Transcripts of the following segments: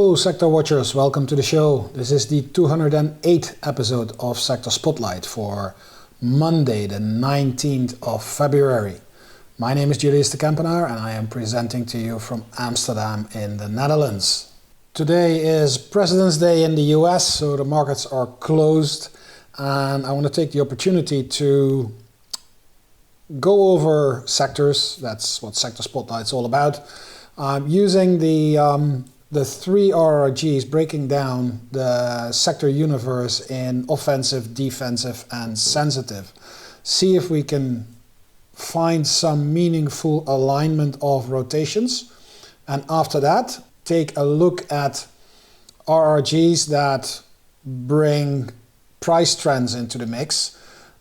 Hello Sector Watchers, welcome to the show. This is the 208th episode of Sector Spotlight for Monday the 19th of February. My name is Julius and I am presenting to you from Amsterdam in the Netherlands. Today is President's Day in the US, so the markets are closed, and I want to take the opportunity to go over sectors. That's what Sector Spotlight's all about. Using the three RRGs, breaking down the sector universe in offensive, defensive, and sensitive. See if we can find some meaningful alignment of rotations. And after that, take a look at RRGs that bring price trends into the mix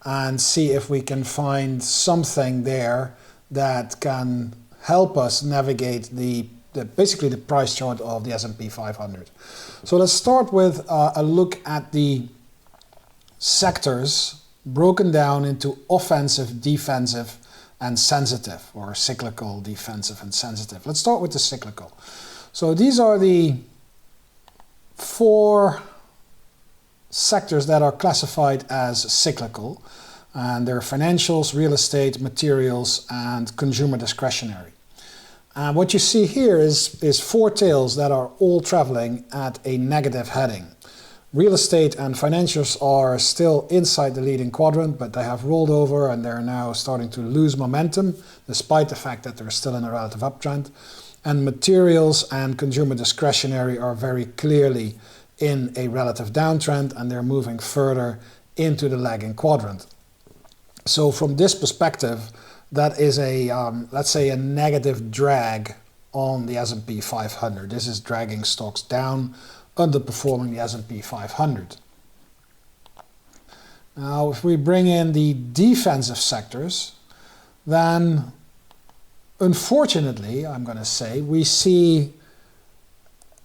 and see if we can find something there that can help us navigate basically the price chart of the S&P 500. So let's start with a look at the sectors broken down into offensive, defensive, and sensitive, or cyclical, defensive, and sensitive. Let's start with the cyclical. So these are the four sectors that are classified as cyclical, and they're financials, real estate, materials, and consumer discretionary. And what you see here is four tails that are all traveling at a negative heading. Real estate and financials are still inside the leading quadrant, but they have rolled over and they're now starting to lose momentum, despite the fact that they're still in a relative uptrend. And materials and consumer discretionary are very clearly in a relative downtrend, and they're moving further into the lagging quadrant. So from this perspective, that is let's say a negative drag on the S&P 500. This is dragging stocks down, underperforming the S&P 500. Now, if we bring in the defensive sectors, then unfortunately, I'm going to say, we see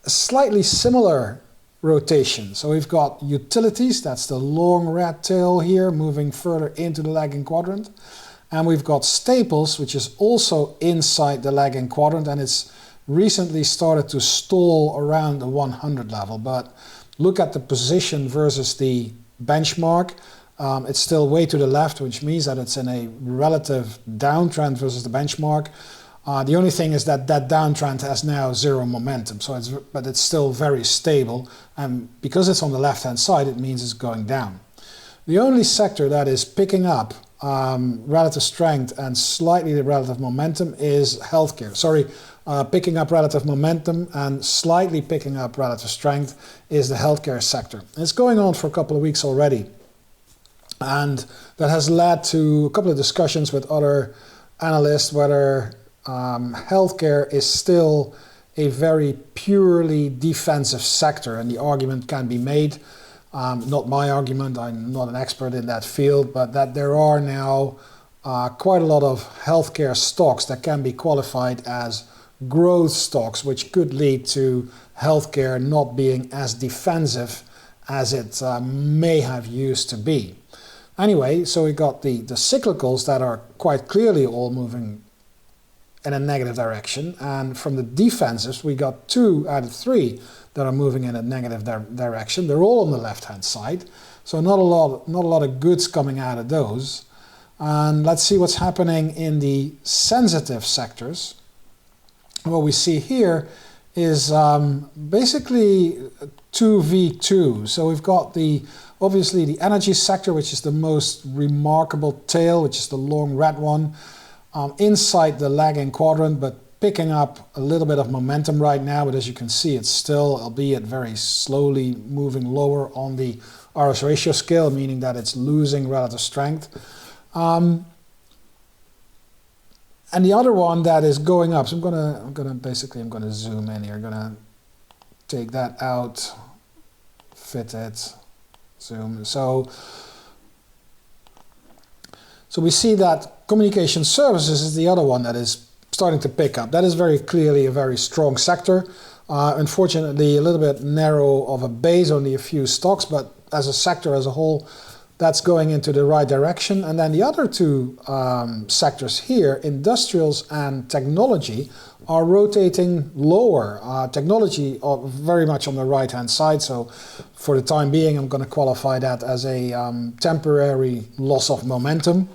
a slightly similar rotation. So we've got utilities, that's the long red tail here, moving further into the lagging quadrant. And we've got staples, which is also inside the lagging quadrant, and it's recently started to stall around the 100 level. But look at the position versus the benchmark. It's still way to the left, which means that it's in a relative downtrend versus the benchmark. The only thing is that that downtrend has now zero momentum, but it's still very stable. And because it's on the left-hand side, it means it's going down. The only sector that is picking up relative strength and slightly the relative momentum is healthcare. Picking up relative momentum and slightly picking up relative strength is the healthcare sector. It's going on for a couple of weeks already, and that has led to a couple of discussions with other analysts whether healthcare is still a very purely defensive sector, and the argument can be made. Not my argument, I'm not an expert in that field, but that there are now quite a lot of healthcare stocks that can be qualified as growth stocks, which could lead to healthcare not being as defensive as it may have used to be. Anyway, so we got the cyclicals that are quite clearly all moving in a negative direction, and from the defensives we got 2 out of 3 that are moving in a negative direction. They're all on the left-hand side, so not a lot of goods coming out of those. And let's see what's happening in the sensitive sectors. What we see here is basically 2v2. So we've got obviously the energy sector, which is the most remarkable tail, which is the long red one, inside the lagging quadrant, but picking up a little bit of momentum right now. But as you can see, it's still, albeit very slowly, moving lower on the RS ratio scale, meaning that it's losing relative strength. And the other one that is going up, so I'm gonna zoom in here. I'm gonna take that out, fit it, zoom. So we see that communication services is the other one that is starting to pick up. That is very clearly a very strong sector. Unfortunately, a little bit narrow of a base, only a few stocks, but as a sector as a whole, that's going into the right direction. And then the other two sectors here, industrials and technology, are rotating lower. Technology are very much on the right-hand side, so for the time being I'm going to qualify that as a temporary loss of momentum.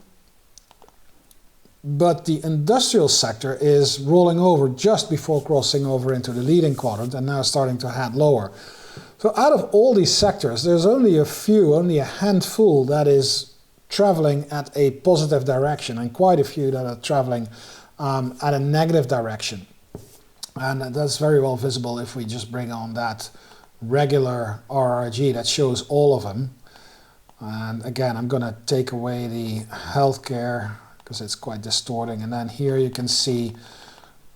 But the industrial sector is rolling over just before crossing over into the leading quadrant and now starting to head lower. So out of all these sectors, there's only a few, only a handful that is traveling at a positive direction, and quite a few that are traveling at a negative direction. And that's very well visible if we just bring on that regular RRG that shows all of them. And again, I'm going to take away the healthcare because it's quite distorting. And then here you can see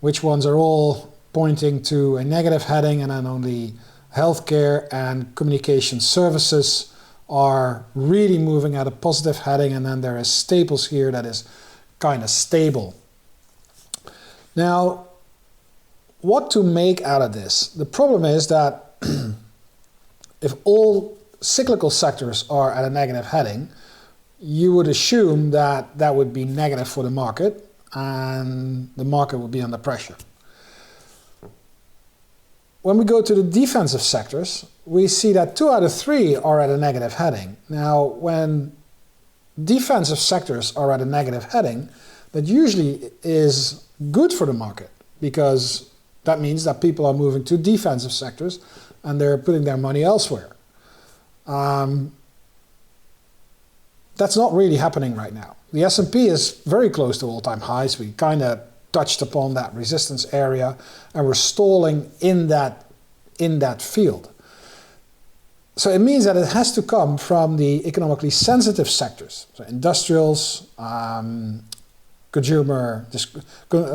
which ones are all pointing to a negative heading, and then only healthcare and communication services are really moving at a positive heading, and then there is staples here that is kind of stable. Now, what to make out of this? The problem is that if all cyclical sectors are at a negative heading, you would assume that that would be negative for the market, and the market would be under pressure. When we go to the defensive sectors, we see that 2 out of 3 are at a negative heading. Now, when defensive sectors are at a negative heading, that usually is good for the market, because that means that people are moving to defensive sectors and they're putting their money elsewhere. That's not really happening right now. The S&P is very close to all-time highs. We kind of touched upon that resistance area, and we're stalling in that field. So it means that it has to come from the economically sensitive sectors, so industrials, consumer,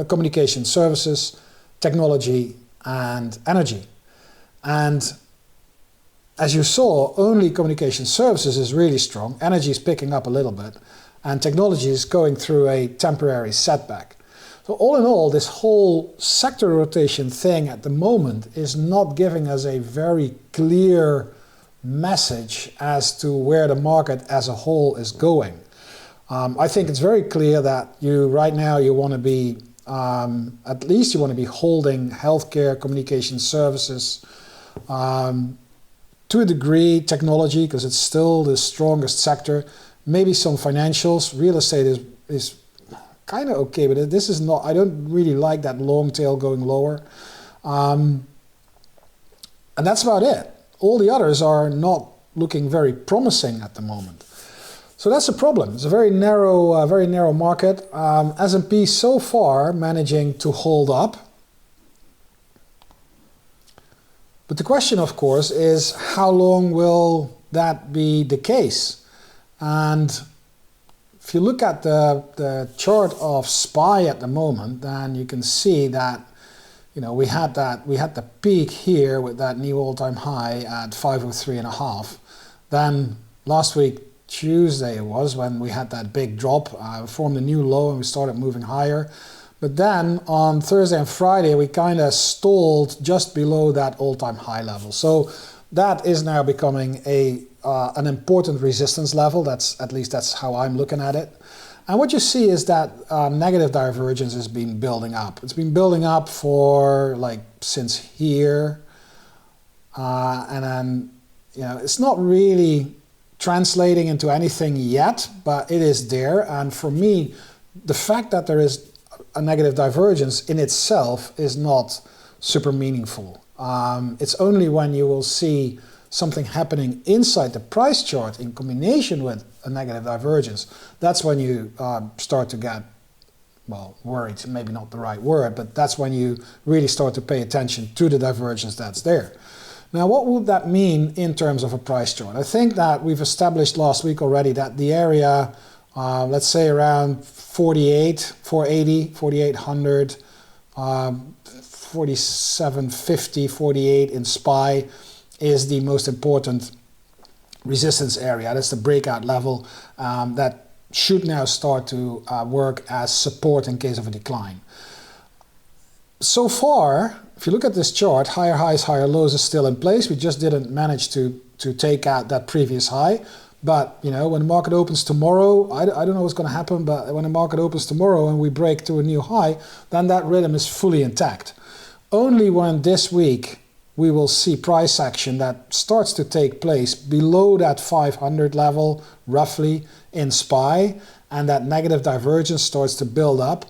communication services, technology, and energy. And as you saw, only communication services is really strong, energy is picking up a little bit, and technology is going through a temporary setback. So all in all, this whole sector rotation thing at the moment is not giving us a very clear message as to where the market as a whole is going. I think it's very clear that right now you want to be, at least you want to be holding healthcare, communication services, to a degree technology, because it's still the strongest sector, maybe some financials. Real estate is kind of okay, but this is not, I don't really like that long tail going lower. And that's about it. All the others are not looking very promising at the moment. So that's a problem. It's a very narrow market. S&P so far managing to hold up. But the question, of course, is how long will that be the case? And if you look at the chart of SPY at the moment, then you can see that, you know, we had the peak here with that new all-time high at 503.5. Then last week, Tuesday it was, when we had that big drop, formed a new low and we started moving higher. But then on Thursday and Friday, we kind of stalled just below that all-time high level. So that is now becoming an important resistance level. At least that's how I'm looking at it. And what you see is that negative divergence has been building up. It's been building up for since here. And then, you know, it's not really translating into anything yet, but it is there. And for me, the fact that there is a negative divergence in itself is not super meaningful. It's only when you will see something happening inside the price chart in combination with a negative divergence, that's when you start to get, well, worried, maybe not the right word, but that's when you really start to pay attention to the divergence that's there. Now, what would that mean in terms of a price chart? I think that we've established last week already that the area, let's say around 48, 480, 4800, 4750, 48 in SPY is the most important resistance area. That's the breakout level that should now start to work as support in case of a decline. So far, if you look at this chart, higher highs, higher lows is still in place. We just didn't manage to take out that previous high. But, you know, when the market opens tomorrow, I don't know what's going to happen, but when the market opens tomorrow and we break to a new high, then that rhythm is fully intact. Only when this week we will see price action that starts to take place below that 500 level, roughly, in SPY, and that negative divergence starts to build up,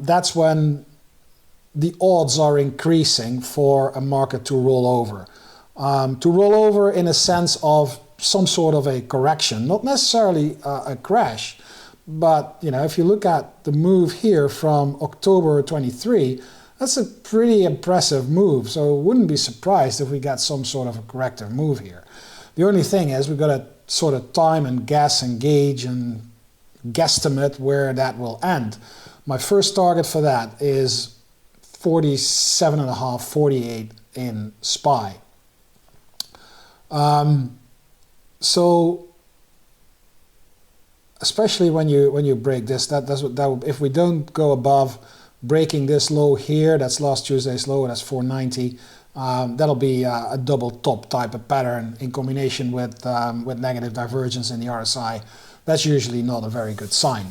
that's when the odds are increasing for a market to roll over. To roll over in a sense of some sort of a correction, not necessarily a crash, but you know, if you look at the move here from October 23, that's a pretty impressive move. So wouldn't be surprised if we got some sort of a corrective move here. The only thing is we've got to sort of time and guess and gauge and guesstimate where that will end. My first target for that is 47.5, 48 in SPY. So especially when you break this, that if we don't go above breaking this low here, that's last Tuesday's low, that's 490. That'll be a double top type of pattern in combination with negative divergence in the RSI. That's usually not a very good sign.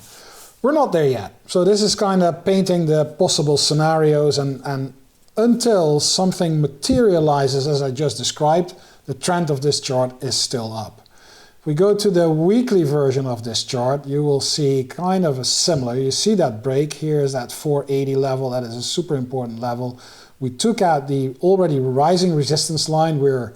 We're not there yet. So this is kind of painting the possible scenarios, and until something materializes as I just described, the trend of this chart is still up. If we go to the weekly version of this chart, you will see kind of a similar. You see that break here is that 480 level. That is a super important level. We took out the already rising resistance line. We're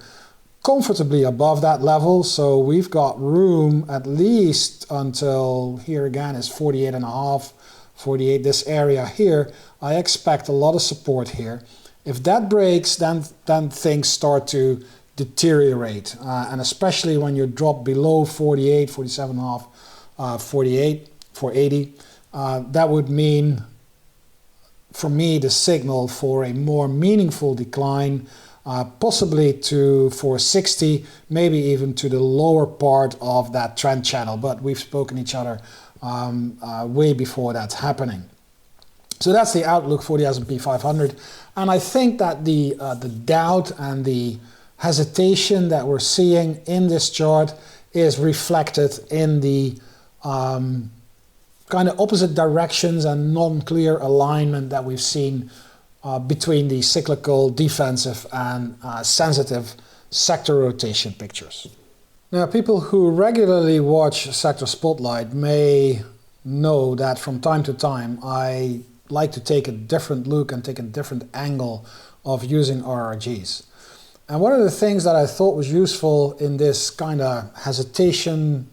comfortably above that level, so we've got room at least until here again is 48.5, 48, this area here. I expect a lot of support here. If that breaks, then things start to deteriorate, and especially when you drop below 48, 47.5, 48, 480, that would mean, for me, the signal for a more meaningful decline, possibly to 460, maybe even to the lower part of that trend channel, but we've spoken each other way before that's happening. So that's the outlook for the S&P 500, and I think that the doubt and the hesitation that we're seeing in this chart is reflected in the kind of opposite directions and non-clear alignment that we've seen between the cyclical, defensive, and sensitive sector rotation pictures. Now, people who regularly watch Sector Spotlight may know that from time to time I like to take a different look and take a different angle of using RRGs. And one of the things that I thought was useful in this kind of hesitation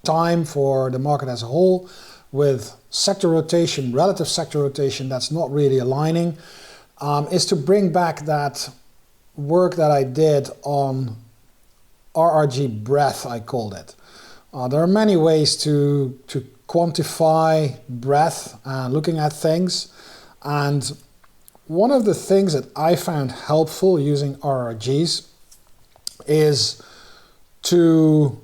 time for the market as a whole, with sector rotation, relative sector rotation that's not really aligning, is to bring back that work that I did on RRG Breadth, I called it. There are many ways to quantify breadth looking at things, and one of the things that I found helpful using RRGs is to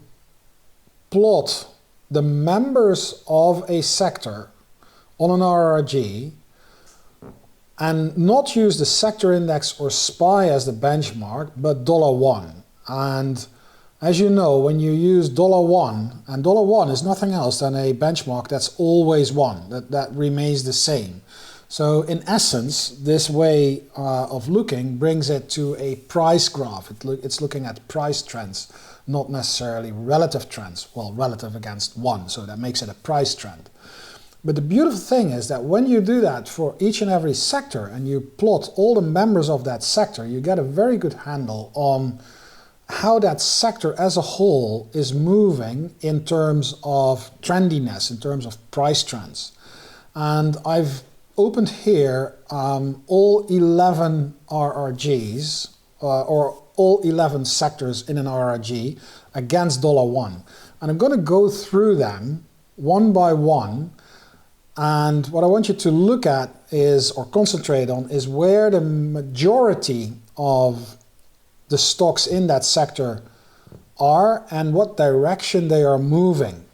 plot the members of a sector on an RRG and not use the sector index or SPY as the benchmark, but $1. And as you know, when you use $1, and $1 is nothing else than a benchmark that's always one, that remains the same. So in essence, this way of looking brings it to a price graph. It's looking at price trends, not necessarily relative trends. Well, relative against one, so that makes it a price trend. But the beautiful thing is that when you do that for each and every sector and you plot all the members of that sector, you get a very good handle on how that sector as a whole is moving in terms of trendiness, in terms of price trends. And I've opened here all 11 RRGs, or all 11 sectors in an RRG against $1. And I'm going to go through them one by one, and what I want you to look at is, or concentrate on, is where the majority of the stocks in that sector are and what direction they are moving.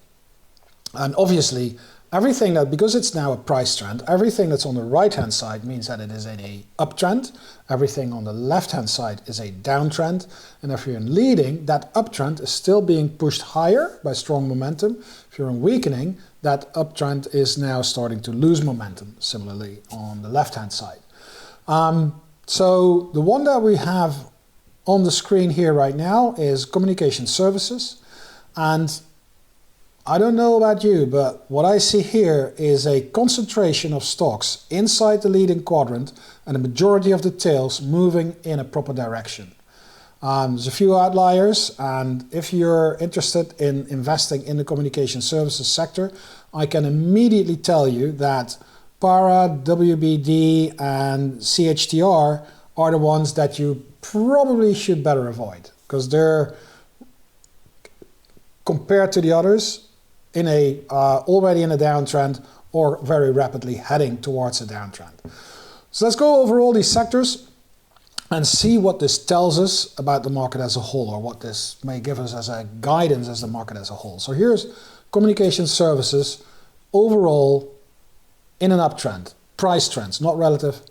And obviously everything that, because it's now a price trend, everything that's on the right-hand side means that it is in a uptrend. Everything on the left-hand side is a downtrend. And if you're in leading, that uptrend is still being pushed higher by strong momentum. If you're in weakening, that uptrend is now starting to lose momentum, similarly on the left-hand side. So the one that we have on the screen here right now is communication services. And I don't know about you, but what I see here is a concentration of stocks inside the leading quadrant and the majority of the tails moving in a proper direction. There's a few outliers, and if you're interested in investing in the communication services sector, I can immediately tell you that Para, WBD and CHTR are the ones that you probably should better avoid, because they're, compared to the others, in a already in a downtrend or very rapidly heading towards a downtrend. So let's go over all these sectors and see what this tells us about the market as a whole, or what this may give us as a guidance as the market as a whole. So here's communication services overall in an uptrend. Price trends, not relative.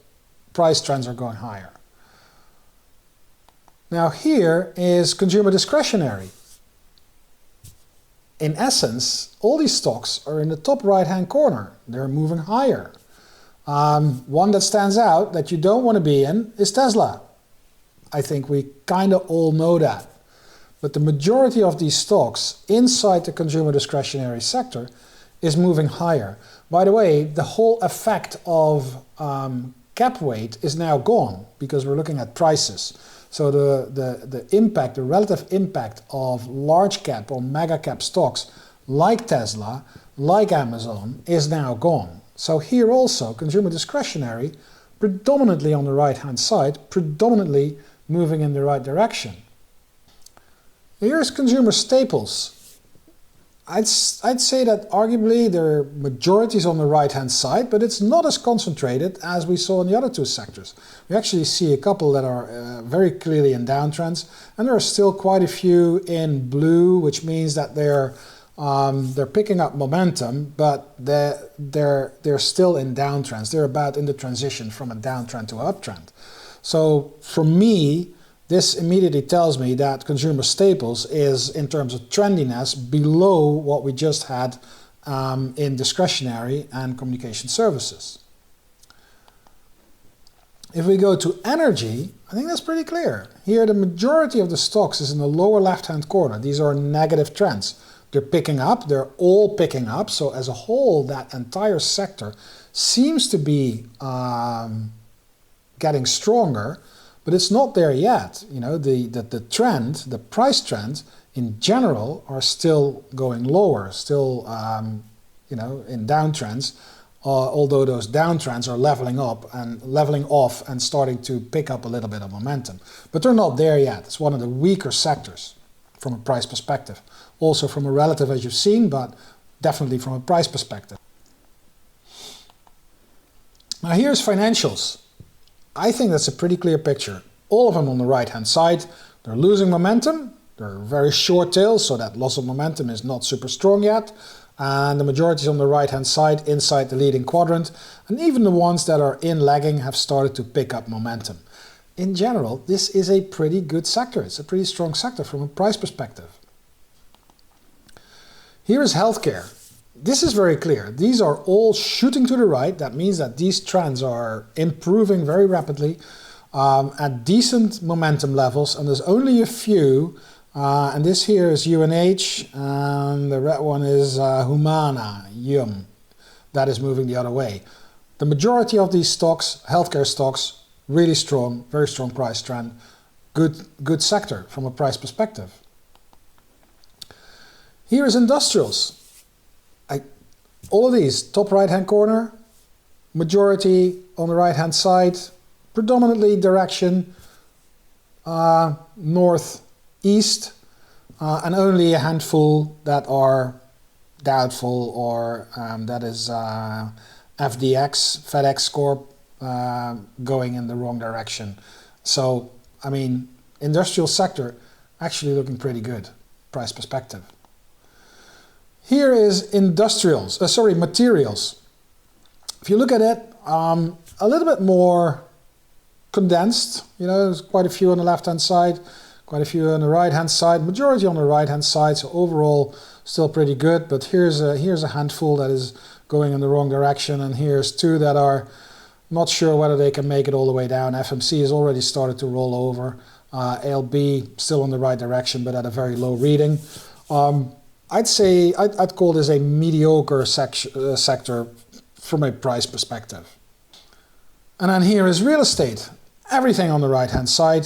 Price trends are going higher. Now here is consumer discretionary. In essence, all these stocks are in the top right-hand corner. They're moving higher. One that stands out that you don't want to be in is Tesla. I think we kind of all know that. But the majority of these stocks inside the consumer discretionary sector is moving higher. By the way, the whole effect of cap weight is now gone because we're looking at prices. So the impact, the relative impact of large cap or mega cap stocks like Tesla, like Amazon, is now gone. So here also, consumer discretionary, predominantly on the right-hand side, predominantly moving in the right direction. Here's consumer staples. I'd say that arguably their majority is on the right-hand side, but it's not as concentrated as we saw in the other two sectors. We actually see a couple that are very clearly in downtrends, and there are still quite a few in blue, which means that they're picking up momentum, but they're still in downtrends. They're about in the transition from a downtrend to an uptrend. So for me, this immediately tells me that consumer staples is, in terms of trendiness, below what we just had in discretionary and communication services. If we go to energy, I think that's pretty clear. Here, the majority of the stocks is in the lower left-hand corner. These are negative trends. They're picking up. They're all picking up. So as a whole, that entire sector seems to be getting stronger. But it's not there yet. You know, the trend, the price trend in general are still going lower, still you know, in downtrends, although those downtrends are leveling off and starting to pick up a little bit of momentum. But they're not there yet. It's one of the weaker sectors from a price perspective. Also from a relative, as you've seen, but definitely from a price perspective. Now here's financials. I think that's a pretty clear picture. All of them on the right-hand side, they're losing momentum. They're very short tails, so that loss of momentum is not super strong yet. And the majority is on the right-hand side, inside the leading quadrant. And even the ones that are in lagging have started to pick up momentum. In general, this is a pretty good sector. It's a pretty strong sector from a price perspective. Here is healthcare. This is very clear. These are all shooting to the right. That means that these trends are improving very rapidly at decent momentum levels, and there's only a few, and this here is UNH, and the red one is Humana, YUM, that is moving the other way. The majority of these stocks, healthcare stocks, really strong, very strong price trend, good sector from a price perspective. Here is industrials. All of these, top right-hand corner, majority on the right-hand side, predominantly direction northeast, and only a handful that are doubtful, or that is FDX, FedEx Corp, going in the wrong direction. So, I mean, industrial sector actually looking pretty good, price perspective. Here is materials. If you look at it, a little bit more condensed. You know, there's quite a few on the left-hand side, quite a few on the right-hand side, majority on the right-hand side, so overall still pretty good, but here's a handful that is going in the wrong direction, and here's two that are not sure whether they can make it all the way down. FMC has already started to roll over. ALB still in the right direction, but at a very low reading. I'd call this a mediocre sector from a price perspective. And then here is real estate. Everything on the right-hand side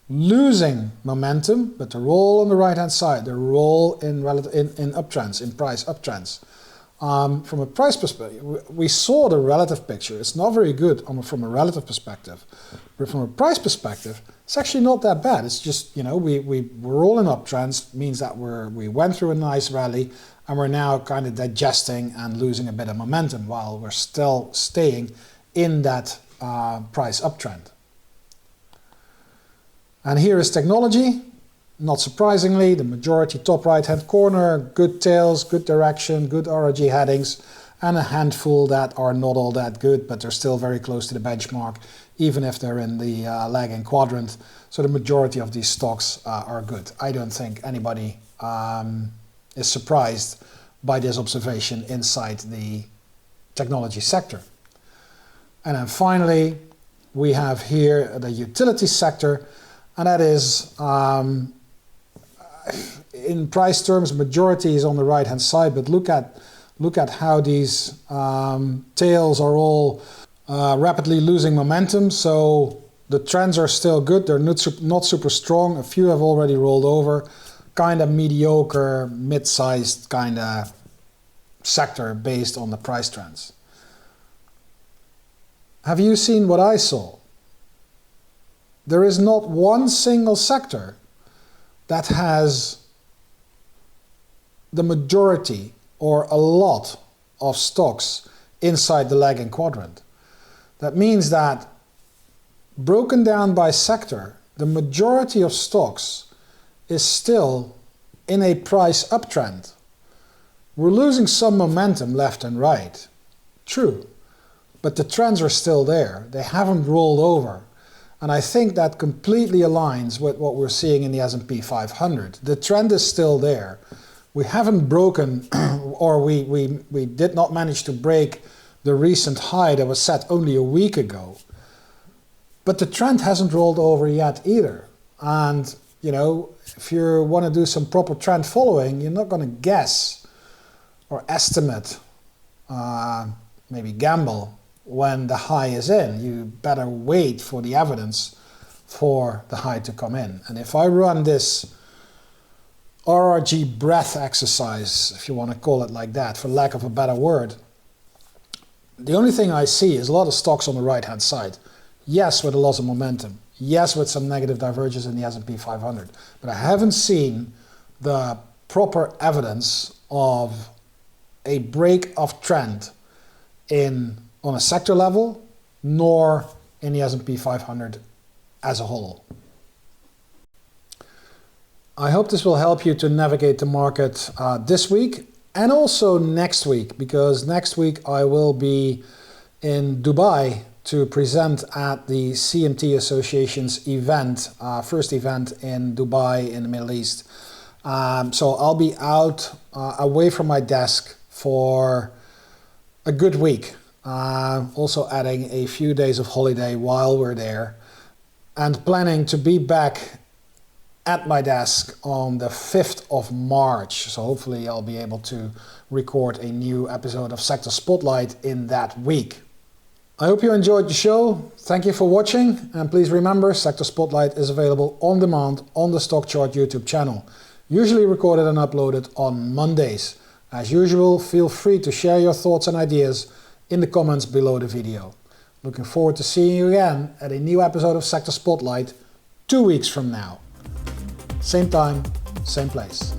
losing momentum, but they're all on the right-hand side. They're all in uptrends, in price uptrends. From a price perspective, we saw the relative picture. It's not very good from a relative perspective, but from a price perspective, it's actually not that bad. It's just, you know, we're all in uptrends, means that we went through a nice rally, and we're now kind of digesting and losing a bit of momentum while we're still staying in that price uptrend. And here is technology. Not surprisingly, the majority top right-hand corner, good tails, good direction, good RRG headings, and a handful that are not all that good, but they're still very close to the benchmark, even if they're in the lagging quadrant. So the majority of these stocks are good. I don't think anybody is surprised by this observation inside the technology sector. And then finally, we have here the utility sector, and that is, in price terms, majority is on the right-hand side, but look at how these tails are all rapidly losing momentum. So the trends are still good. They're not super strong. A few have already rolled over. Kind of mediocre, mid-sized kind of sector based on the price trends. Have you seen what I saw? There is not one single sector that has the majority or a lot of stocks inside the lagging quadrant. That means that broken down by sector, the majority of stocks is still in a price uptrend. We're losing some momentum left and right, true, but the trends are still there. They haven't rolled over. And I think that completely aligns with what we're seeing in the S&P 500. The trend is still there. We haven't broken, or we did not manage to break the recent high that was set only a week ago. But the trend hasn't rolled over yet either. And, you know, if you want to do some proper trend following, you're not going to guess or estimate, maybe gamble, when the high is in. You better wait for the evidence for the high to come in. And if I run this RRG breadth exercise, if you want to call it like that, for lack of a better word, the only thing I see is a lot of stocks on the right-hand side. Yes, with a loss of momentum. Yes, with some negative divergence in the S&P 500. But I haven't seen the proper evidence of a break of trend on a sector level, nor in the S&P 500 as a whole. I hope this will help you to navigate the market this week and also next week, because next week I will be in Dubai to present at the CMT Association's event, first event in Dubai in the Middle East. So I'll be out away from my desk for a good week. Also adding a few days of holiday while we're there, and planning to be back at my desk on the 5th of March. So hopefully I'll be able to record a new episode of Sector Spotlight in that week. I hope you enjoyed the show. Thank you for watching, and please remember, Sector Spotlight is available on demand on the Stock Chart YouTube channel, usually recorded and uploaded on Mondays. As usual, feel free to share your thoughts and ideas in the comments below the video. Looking forward to seeing you again at a new episode of Sector Spotlight 2 weeks from now. Same time, same place.